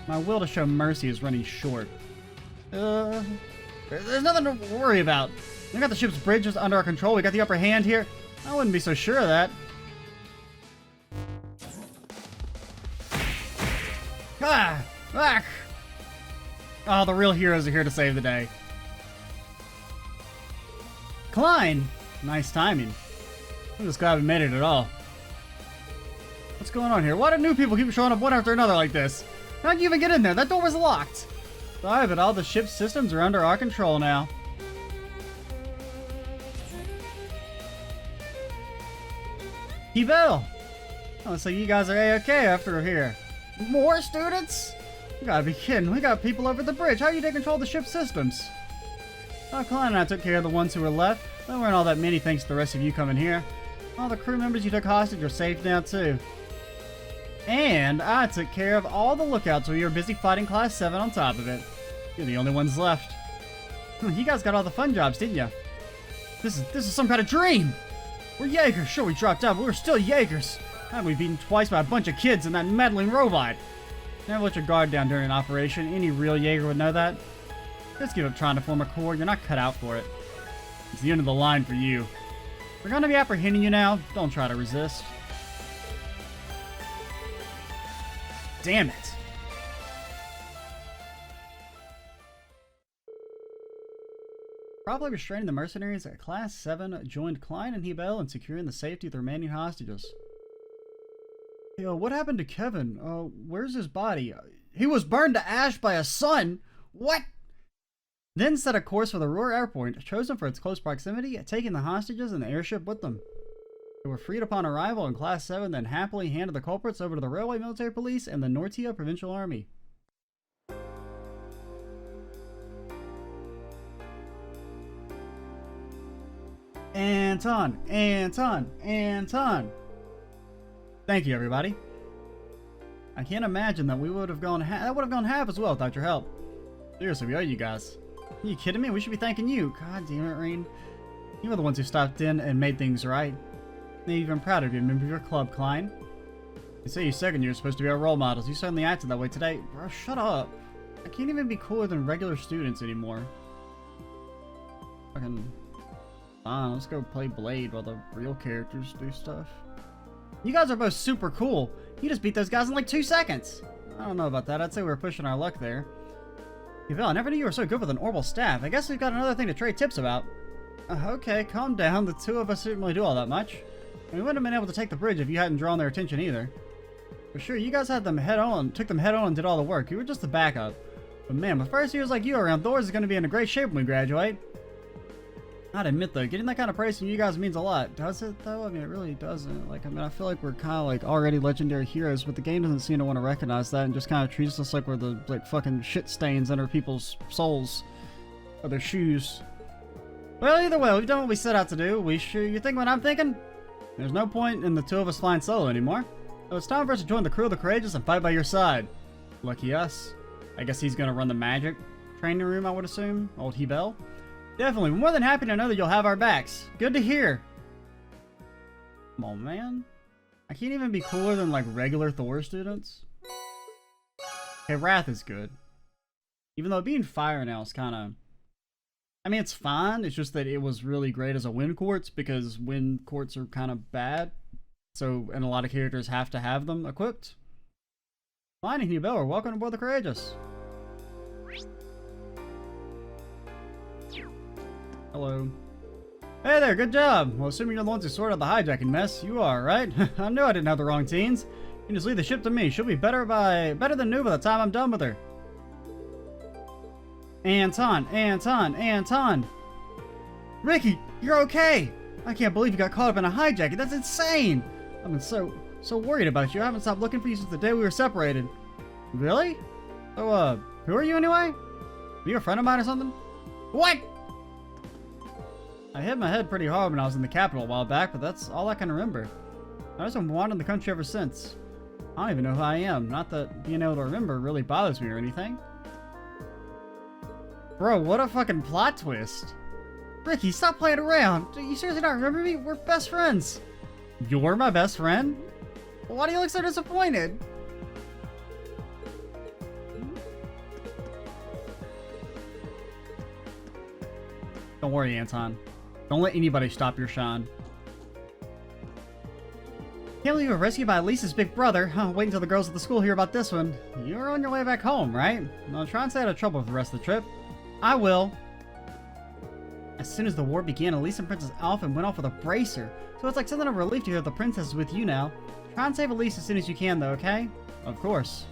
My will to show mercy is running short. There's nothing to worry about. We got the ship's bridges under our control. We got the upper hand here. I wouldn't be so sure of that. Ah! Ah! Oh, the real heroes are here to save the day. Klein! Nice timing. I'm just glad we made it at all. What's going on here? Why do new people keep showing up one after another like this? How'd you even get in there? That door was locked! Sorry, but all the ship's systems are under our control now. Bell. Oh, so you guys are A-okay after we're here. More students? You gotta be kidding. We got people over the bridge. How are you to control the ship's systems? Oh, Klein and I took care of the ones who were left. They weren't all that many thanks to the rest of you coming here. All the crew members you took hostage are safe now too. And I took care of all the lookouts while you were busy fighting Class 7 on top of it. You're the only ones left. You guys got all the fun jobs, didn't you? This is some kind of dream! We're Jaegers. Sure, we dropped out, but we're still Jaegers. And we've beaten twice by a bunch of kids and that meddling robot. Never let your guard down during an operation. Any real Jaeger would know that. Just give up trying to form a corps. You're not cut out for it. It's the end of the line for you. We're gonna be apprehending you now. Don't try to resist. Damn it. Probably restraining the mercenaries at Class 7 joined Klein and Hebel in securing the safety of the remaining hostages. Yo, what happened to Kevin? Where's his body? He was burned to ash by a sun? What? Then set a course for the Ruhr airport, chosen for its close proximity, taking the hostages and the airship with them. They were freed upon arrival in Class 7, then happily handed the culprits over to the Railway Military Police and the Nortia Provincial Army. Anton! Thank you, everybody. I can't imagine that we would have gone half as well without your help. Seriously, we owe you guys. Are you kidding me? We should be thanking you. God damn it, Rain. You were the ones who stopped in and made things right. I'm even proud of you, member of your club, Klein. They say you second year are supposed to be our role models. You certainly acted that way today. Bro, shut up. I can't even be cooler than regular students anymore. Fucking... Fine, let's go play Blade while the real characters do stuff. You guys are both super cool. You just beat those guys in like 2 seconds. I don't know about that. I'd say we were pushing our luck there. Yvel, I never knew you were so good with an orbital staff. I guess we've got another thing to trade tips about. Okay, calm down. The two of us didn't really do all that much. We wouldn't have been able to take the bridge if you hadn't drawn their attention either. For sure, you guys had them head on, took them head on and did all the work. You were just the backup. But man, with first years like you around, Thors is going to be in a great shape when we graduate. I'd admit though, getting that kind of praise from you guys means a lot. Does it though? I mean, it really doesn't. Like, I mean, I feel like we're kind of like already legendary heroes, but the game doesn't seem to want to recognize that and just kind of treats us like we're the like fucking shit stains under people's souls or their shoes. Well, either way, we've done what we set out to do. You think what I'm thinking? There's no point in the two of us flying solo anymore. So it's time for us to join the crew of the courageous and fight by your side. Lucky us. I guess he's gonna run the magic training room, I would assume. Old Hebel. Definitely. We're more than happy to know that you'll have our backs. Good to hear. Come on, man. I can't even be cooler than, like, regular Thor students. Okay, Wrath is good. Even though being Fire now is kind of... I mean, it's fine. It's just that it was really great as a Wind Quartz, because Wind Quartz are kind of bad. So, and a lot of characters have to have them equipped. Klein and Hebel, welcome aboard the Courageous. Hello. Hey there, good job. Well, assuming you're the ones who sorted out the hijacking mess, you are, right? I knew I didn't have the wrong teens. You can just leave the ship to me. She'll be better than new by the time I'm done with her. Anton. Ricky, you're okay. I can't believe you got caught up in a hijacking. That's insane. I've been so worried about you. I haven't stopped looking for you since the day we were separated. Really? So, who are you anyway? Are you a friend of mine or something? What? I hit my head pretty hard when I was in the capital a while back, but that's all I can remember. I've just been wandering the country ever since. I don't even know who I am. Not that being able to remember really bothers me or anything. Bro, what a fucking plot twist. Ricky, stop playing around. Do you seriously not remember me? We're best friends. You're my best friend? Why do you look so disappointed? Don't worry, Anton. Don't let anybody stop your shine. Can't believe you were rescued by Lisa's big brother. Wait until the girls at the school hear about this one. You're on your way back home, right? I'll try and stay out of trouble for the rest of the trip. I will. As soon as the war began, Elise and Princess Alphen went off with a bracer. So it's like something of a relief to hear that the princess is with you now. Try and save Elise as soon as you can, though, okay? Of course.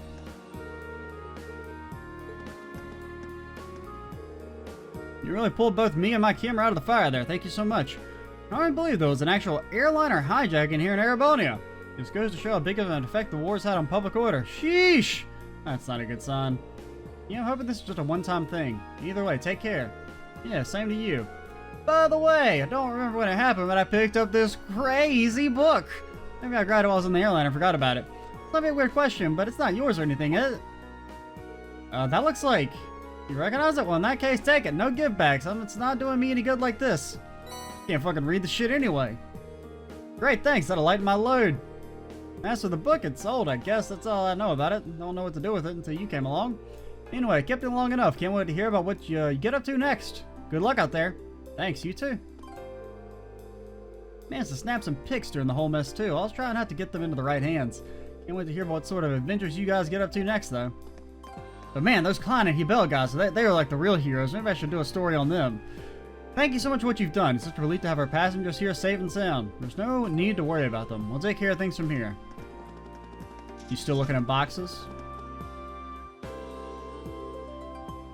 You really pulled both me and my camera out of the fire there. Thank you so much. I don't believe there was an actual airliner hijacking here in Arabonia. This goes to show how big of an effect the war's had on public order. Sheesh! That's not a good sign. Yeah, I'm hoping this is just a one-time thing. Either way, take care. Yeah, same to you. By the way, I don't remember when it happened, but I picked up this crazy book. Maybe I grabbed it while I was in the airline and forgot about it. It's not a weird question, but it's not yours or anything, is it? That looks like... You recognize it? Well, in that case, take it. No give-backs. It's not doing me any good like this. Can't fucking read the shit anyway. Great, thanks. That'll lighten my load. As for the book, it's old, I guess. That's all I know about it. Don't know what to do with it until you came along. Anyway, kept it long enough. Can't wait to hear about what you get up to next. Good luck out there. Thanks, you too. Managed to snap some pics during the whole mess too. I was trying not to get them into the right hands. Can't wait to hear what sort of adventures you guys get up to next, though. But man, those Klein and Hebel guys, they are like the real heroes. Maybe I should do a story on them. Thank you so much for what you've done. It's such a relief to have our passengers here safe and sound. There's no need to worry about them. We'll take care of things from here. You still looking at boxes?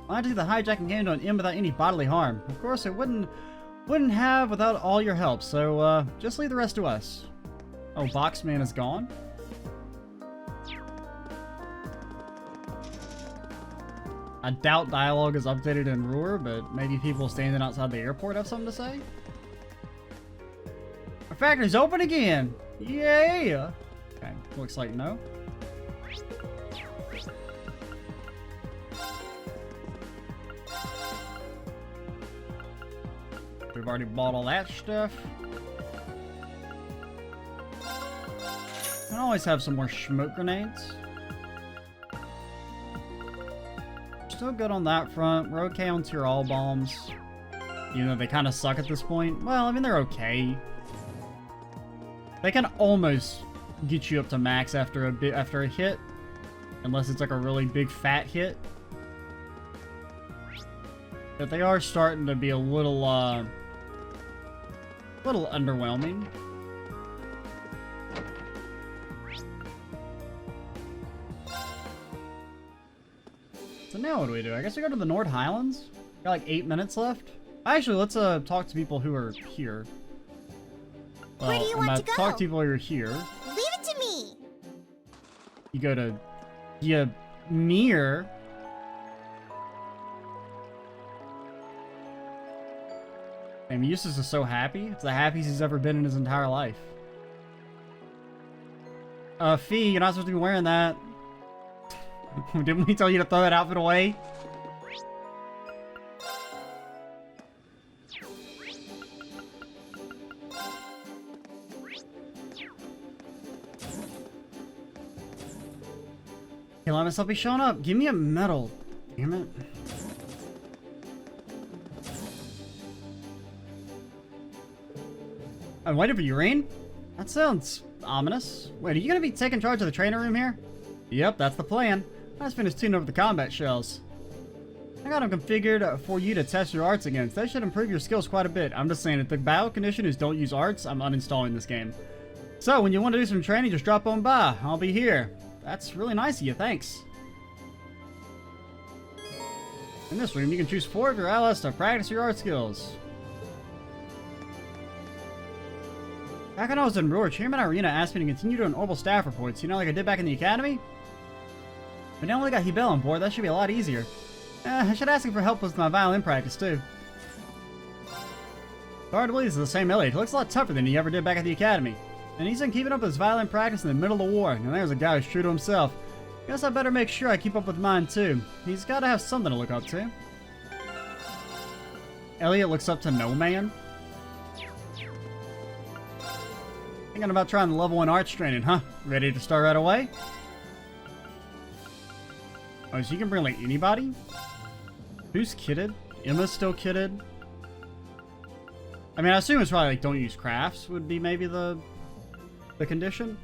Glad to see the hijacking came to an end without any bodily harm. Of course, it wouldn't have without all your help, so just leave the rest to us. Oh, Boxman is gone? I doubt dialogue is updated in Ruhr, but maybe people standing outside the airport have something to say? Our factory's open again! Yeah! Okay, looks like no. We've already bought all that stuff. I always have some more smoke grenades. Still good on that front. We're okay on tier all bombs. Even though they kind of suck at this point. Well, I mean, they're okay. They can almost get you up to max after a hit. Unless it's like a really big fat hit. But they are starting to be a little underwhelming. So now what do we do? I guess we go to the Nord Highlands. Got like 8 minutes left. Actually, let's talk to people who are here. Well, Where do you want to go? Talk to people who are here. Leave it to me. You go to Ymir. And Eustace is so happy. It's the happiest he's ever been in his entire life. Fee, you're not supposed to be wearing that. Didn't we tell you to throw that outfit away? Can't let myself be showing up. Give me a medal. Damn it. I'm waiting for you, Rain. That sounds ominous. Wait, are you gonna be taking charge of the trainer room here? Yep, that's the plan. I just finished tuning over the combat shells. I got them configured for you to test your arts against. That should improve your skills quite a bit. I'm just saying, if the battle condition is don't use arts, I'm uninstalling this game. So, when you want to do some training, just drop on by. I'll be here. That's really nice of you, thanks. In this room, you can choose 4 of your allies to practice your art skills. Back when I was in Ruhr, Chairman Irina asked me to continue doing orbital staff reports, you know, like I did back in the academy? But now we got Hebel on board, that should be a lot easier. I should ask him for help with my violin practice, too. Hard to believe this is the same Elliot. He looks a lot tougher than he ever did back at the academy. And he's been keeping up his violin practice in the middle of the war, and there's a guy who's true to himself. Guess I better make sure I keep up with mine, too. He's gotta have something to look up to. Elliot looks up to no man? Thinking about trying the level 1 arts training, huh? Ready to start right away? Oh, so you can bring like anybody? Who's kitted? Emma's still kitted? I mean, I assume it's probably like don't use crafts would be maybe the condition.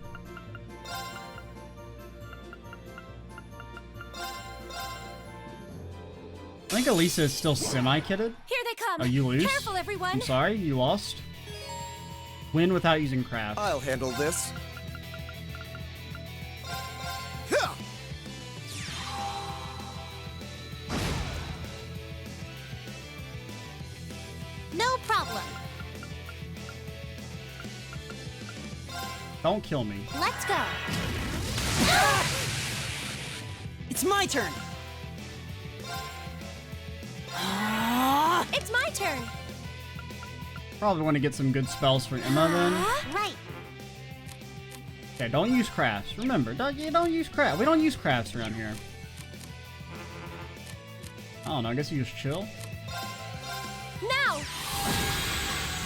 I think Elisa is still semi-kitted. Here they come! Oh, you lose? Careful, everyone! I'm sorry, you lost. Win without using craft. I'll handle this. Huh. No problem. Don't kill me. Let's go. It's my turn! It's my turn! Probably want to get some good spells for Emma then. Right. Okay, don't use crafts. Remember, you don't use craft. We don't use crafts around here. I don't know, I guess you just chill. Now!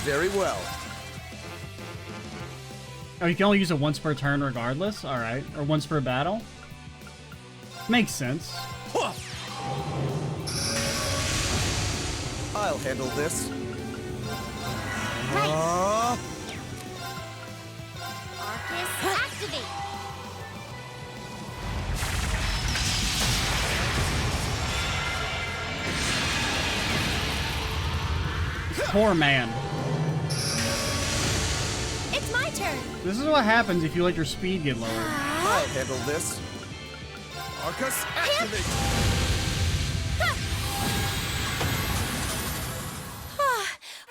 Very well. Oh, you can only use it once per turn regardless? Alright. Or once per battle? Makes sense. Huh. I'll handle this. Right. Arcus, activate. Poor man. It's my turn! This is what happens if you let your speed get lowered. I'll handle this. Arcus, activate.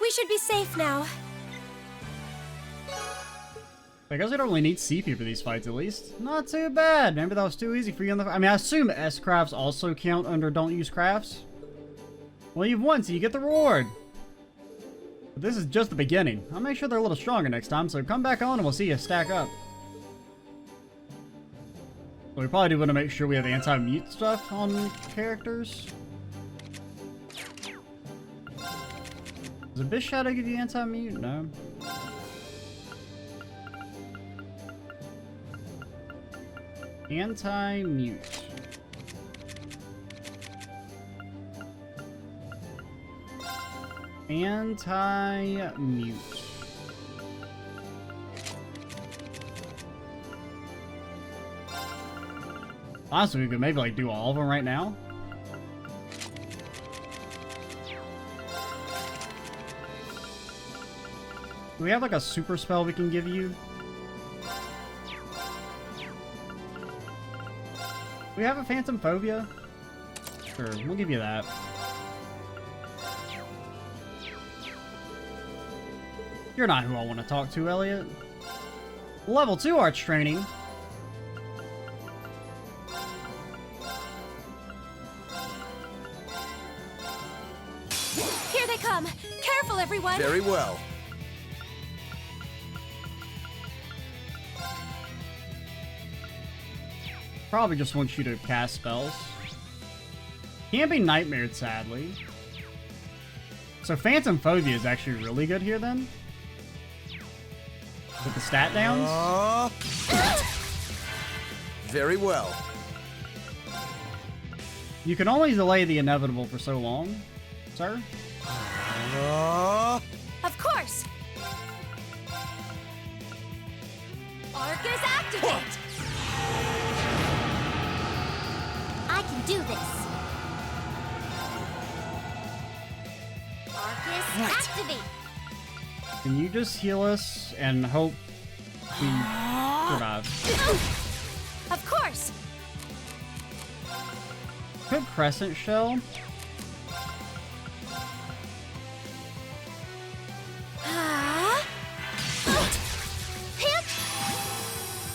We should be safe now. I guess we don't really need CP for these fights, at least. Not too bad. Maybe that was too easy for you on the... I mean, I assume S-crafts also count under don't use crafts. Well, you've won, so you get the reward. But this is just the beginning. I'll make sure they're a little stronger next time, so come back on and we'll see you stack up. Well, we probably do want to make sure we have anti-mute stuff on characters. Does Abyss Shadow give you anti-mute? No. Anti-mute. Anti-mute. Honestly, we could maybe like do all of them right now. Do we have like a super spell we can give you? Do we have a Phantom Phobia? Sure, we'll give you that. You're not who I want to talk to, Elliot. Level 2 arch training. Here they come! Careful, everyone! Very well. Probably just wants you to cast spells. Can't be nightmared, sadly. So Phantom Phobia is actually really good here, then? With the stat downs? Very well. You can only delay the inevitable for so long, sir. Of course! Arcus, activate! I can do this. Arcus, activate. Can you just heal us and hope we survive? Of course! Good Crescent Shell.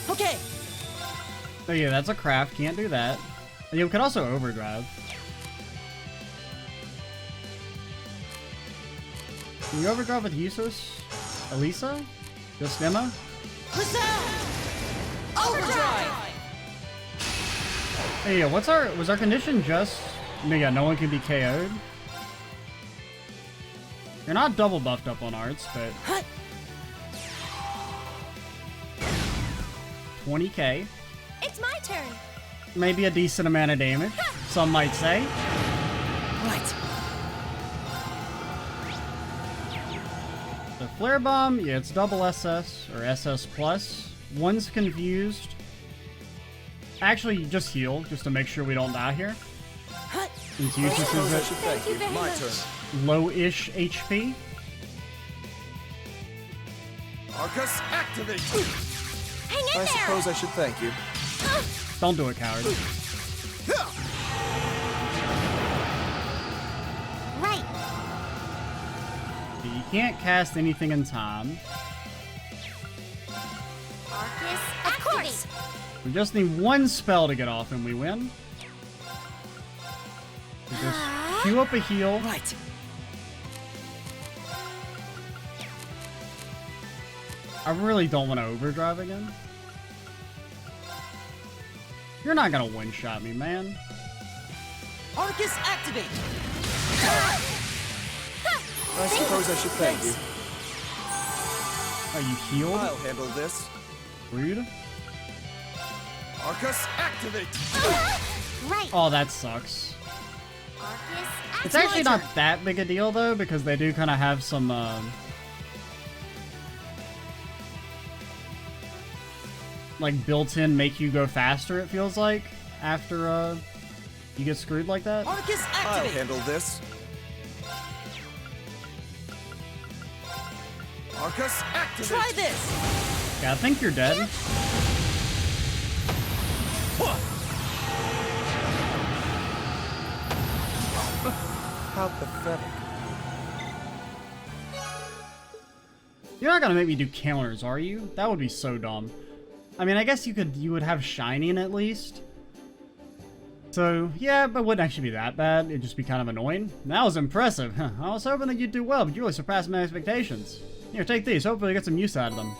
Okay! Oh yeah, that's a craft. Can't do that. And you could also overdrive. Can you overdrive with Usus? Elisa? Just Emma? Overdrive! Hey, yeah, was our condition just... No, yeah, no one can be KO'd? You're not double buffed up on arts, but... 20k. It's my turn! Maybe a decent amount of damage, some might say. Right. The Flare Bomb, yeah, it's double SS, or SS+. Plus. One's confused. Actually, just heal, just to make sure we don't die here. Since I Eustace suppose I is should at thank you you. very My much. turn. low-ish HP. Arcus, activate! Hang in I there! suppose I should thank you. Don't do it, coward. Right. You can't cast anything in time. Arcus, of course. We just need one spell to get off and we win. We just queue up a heal. Right. I really don't want to overdrive again. You're not gonna one-shot me, man. Arcus, activate. I suppose I should thank you. Are you healed? I'll handle this. Rude. Arcus, activate! Right. Oh, that sucks. Arcus, It's activate. actually not that big a deal, though, because they do kind of have some, like, built-in make you go faster, it feels like, after, you get screwed like that. Arcus, I'll activate. handle this. Arcus, activate! Try this. Yeah, I think you're dead. How pathetic. You're not gonna make me do counters, are you? That would be so dumb. I mean, I guess you would have Shining at least. So, yeah, but it wouldn't actually be that bad. It'd just be kind of annoying. That was impressive. Huh. I was hoping that you'd do well, but you really surpassed my expectations. Here, take these. Hopefully you get some use out of them.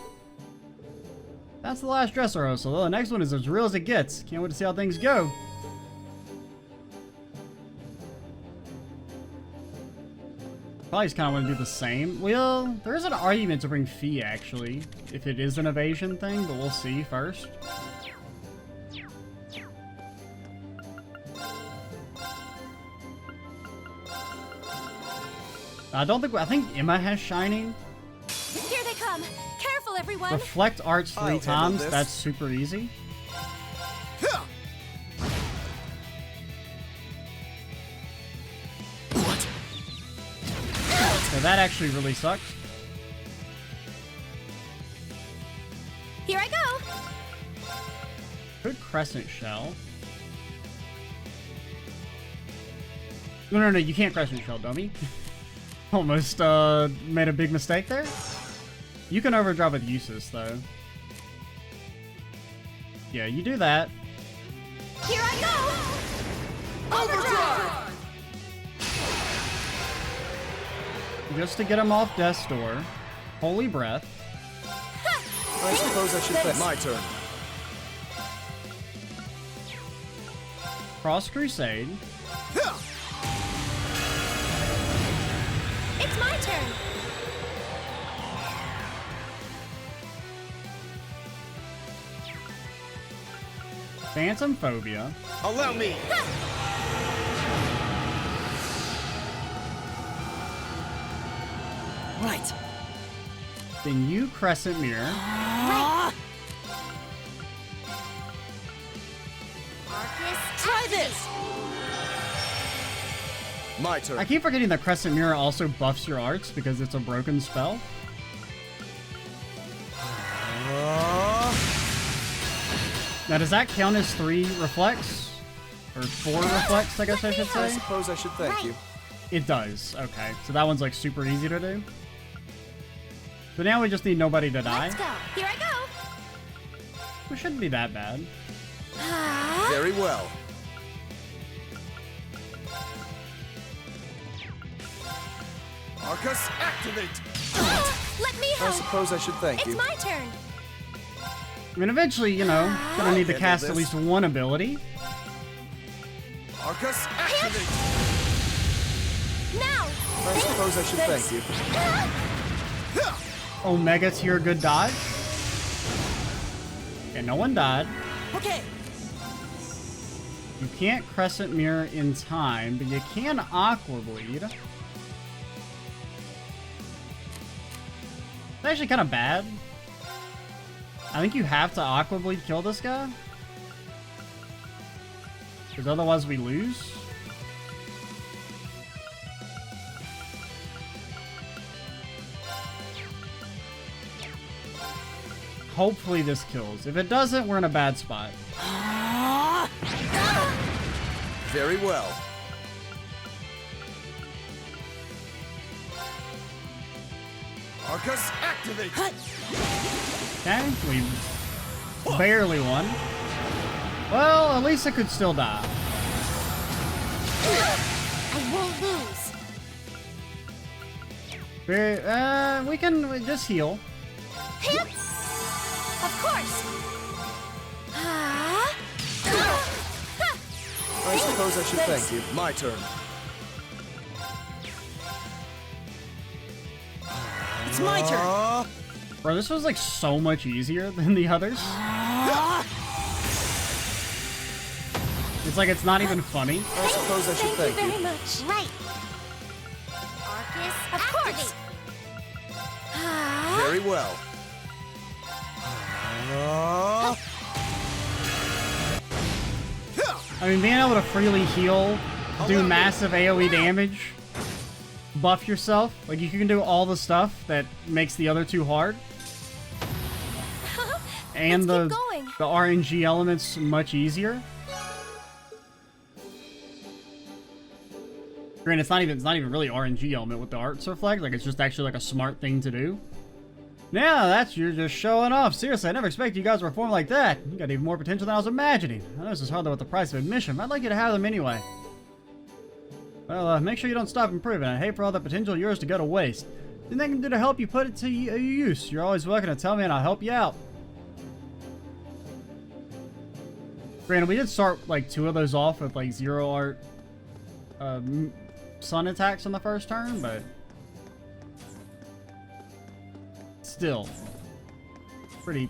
That's the last dress rehearsal, though. The next one is as real as it gets. Can't wait to see how things go. Probably just kind of want to do the same. Well, there is an argument to bring Fee, actually, if it is an evasion thing, but we'll see first. I think Emma has Shining. Here they come. Careful, everyone. Reflect Arts I'll 3 handle times, this. that's super easy. What? So that actually really sucks. Here I go. Good Crescent Shell. No, you can't Crescent Shell, dummy. Almost made a big mistake there. You can overdrive with Usus, though. Yeah, you do that. Here I go. Overdrive. Just to get him off Death's Door. Holy Breath. I suppose I should thank. My turn. Cross Crusade. It's my turn. Phantom Phobia. Allow me. Right. Then you Crescent Mirror. Arcus, Try this. My turn. I keep forgetting that Crescent Mirror also buffs your arts because it's a broken spell. Now, does that count as 3 reflects? Or 4 reflects, I guess I should I say? suppose I should thank you. It does. Okay. So that one's like super easy to do. So now we just need nobody to die. let's go. Here I go. Which shouldn't be that bad. Very well. Arcus, activate. Let me I help. suppose I should thank It's you. my turn. I mean, eventually, you know, gonna need to Handle cast at this. least one ability. Arcus, activate. Now. I suppose I should thank you. Omega tier good dodge. Okay, no one died. Okay. You can't Crescent Mirror in time, but you can Aqua Bleed. It's actually kind of bad. I think you have to Aqua Bleed kill this guy. Because otherwise we lose. hopefully this kills. If it doesn't, we're in a bad spot. Very well. Arcus, activate! Okay, we barely won. Well, at least it could still die. I won't lose. We can just heal. Of course. I suppose I should thank you. My turn. It's my turn. Bro, this was like so much easier than the others. It's like it's not even funny. I suppose I should thank you. Very much. Right. Arcus, of course. Very well. I mean, being able to freely heal, do massive AoE damage, buff yourself, like you can do all the stuff that makes the other two hard. And Let's the keep going. RNG elements much easier. Granted, it's not even really RNG element with the arts reflect, like it's just actually like a smart thing to do. Yeah, that's you're just showing off. Seriously, I never expected you guys to perform like that. You got even more potential than I was imagining. I know this is hardly worth the price of admission, but I'd like you to have them anyway. Well, make sure you don't stop improving. I hate for all that potential of yours to go to waste. Anything I can do to help you put it to use. You're always welcome to tell me and I'll help you out. Granted, we did start like 2 of those off with like 0 art sun attacks on the first turn, but still pretty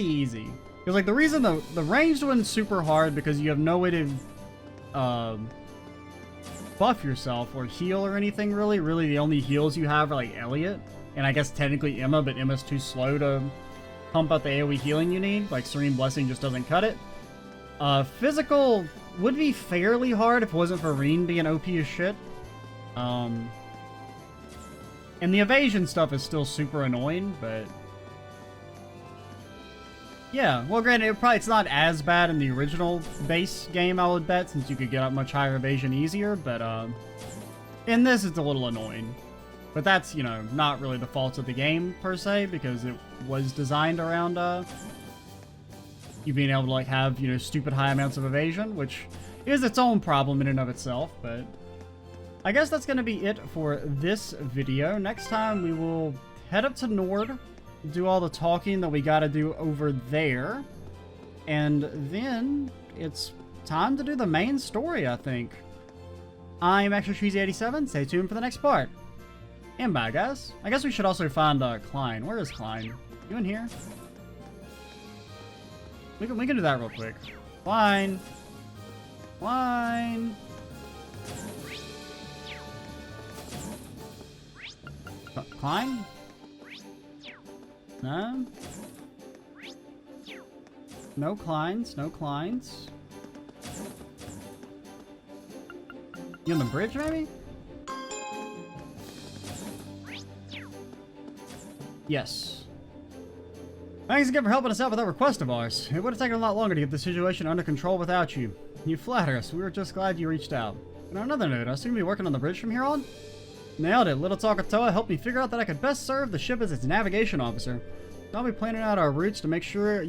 easy. Because like the reason the ranged one's super hard because you have no way to buff yourself or heal or anything really. Really the only heals you have are like Elliot and I guess technically Emma, but Emma's too slow to pump out the AoE healing you need. Like Serene Blessing just doesn't cut it. Physical would be fairly hard if it wasn't for Reen being OP as shit. And the evasion stuff is still super annoying, but yeah. Well, granted, it's not as bad in the original base game, I would bet, since you could get up much higher evasion easier. But in this, it's a little annoying. But that's, you know, not really the fault of the game per se, because it was designed around you being able to like have, you know, stupid high amounts of evasion, which is its own problem in and of itself. But I guess that's going to be it for this video. Next time we will head up to Nord, do all the talking that we got to do over there, and then it's time to do the main story, I think. I'm Extra Cheesy 87. Stay tuned for the next part. And bye, guys. I guess we should also find Klein. Where is Klein? You in here? We can do that real quick. Klein. Klein. Klein? No? No Kleins, no Kleins. You on the bridge, maybe? Yes. Thanks again for helping us out with that request of ours. It would have taken a lot longer to get the situation under control without you. You flatter us. We were just glad you reached out. And on another note, I assume you'll be working on the bridge from here on? Nailed it. Little Talk of Toa helped me figure out that I could best serve the ship as its navigation officer. So I'll be planning out our routes to make sure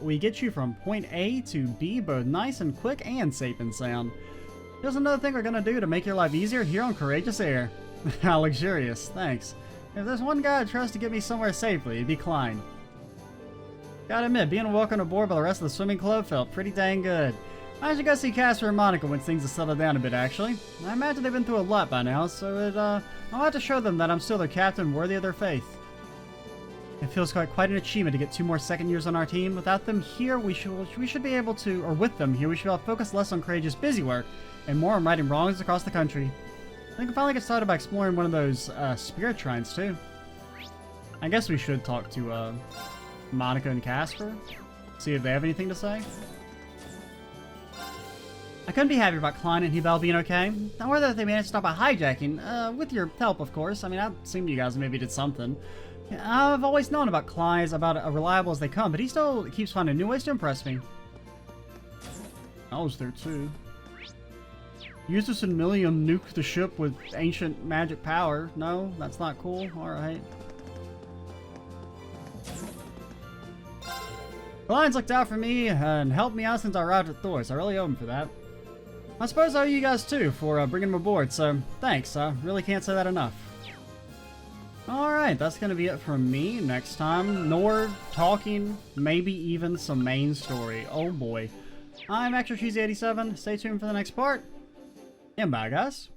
we get you from point A to B both nice and quick and safe and sound. Here's another thing we're gonna do to make your life easier here on Courageous Air. How luxurious. Thanks. If there's one guy I trust to get me somewhere safely, it'd be Klein. Gotta admit, being welcomed aboard by the rest of the swimming club felt pretty dang good. I should go see Casper and Monica when things have settled down a bit, actually. I imagine they've been through a lot by now, so I'll have to show them that I'm still their captain, worthy of their faith. It feels quite an achievement to get 2 more second years on our team. Without them here, we should be able to, or with them here, we should be able to focus less on Courageous busy work and more on righting wrongs across the country. I think we finally get started by exploring one of those spirit shrines too. I guess we should talk to Monica and Casper, see if they have anything to say. I couldn't be happier about Klein and Hubel being okay. Not whether they managed to stop a hijacking, with your help, of course. I mean, I assumed you guys maybe did something. I've always known about Klein, about as reliable as they come, but he still keeps finding new ways to impress me. I was there too. Use this in Millium, nuke the ship with ancient magic power. No, that's not cool. Alright. Klein's looked out for me and helped me out since I arrived at Thors. I really owe him for that. I suppose I owe you guys too for bringing him aboard, so thanks. I really can't say that enough. Alright, that's gonna be it from me. Next time, Nord, talking, maybe even some main story. Oh boy. I'm Extra Cheesy 87. Stay tuned for the next part. And bye, guys.